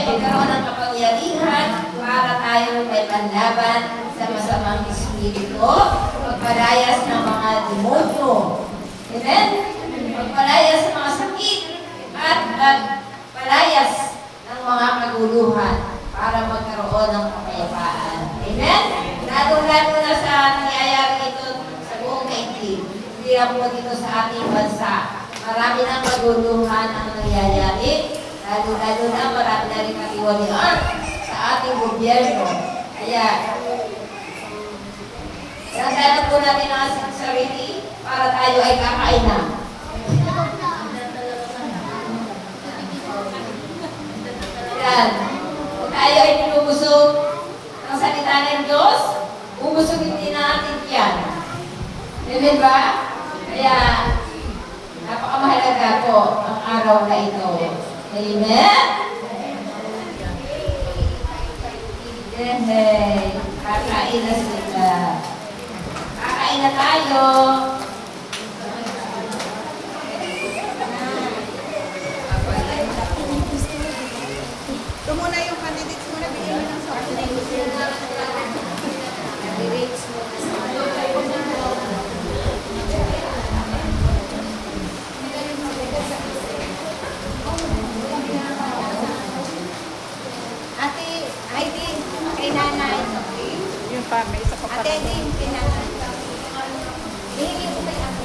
magkaroon ng kapangyarihan para tayo may panlaban sa masamang espiritu, magpalayas ng mga demonyo. Amen? Magpalayas sa mga sakit at magpalayas ng mga kaguluhan para magkaroon ng kapayapaan. Amen? Lalo-lalo na sa nangyayari ito sa buong daigdig. Hindi lang po dito sa ating bansa. Marami ng kaguluhan ang nangyayari. Lalo-lalo na marami na rin katiwalian sa ating gobyerno. Kaya, sandala po natin ang sarili para tayo ay kakain na. Yan. Kung tayo ay pinubusog ng salita ng Diyos, ubusogin din natin yan. Amen ba? Kaya, napakamahalaga po ang araw na ito. Amen? Hey, kakain na sila. Kakain na tayo. Ito muna yung candidates muna. Bigyan mo ng soft drinks. Candidates muna sa Ate Heidi, kay nanay. Yung pa, may isa pa Ate Heidi, kay nanay. Hihingi ko kay ate.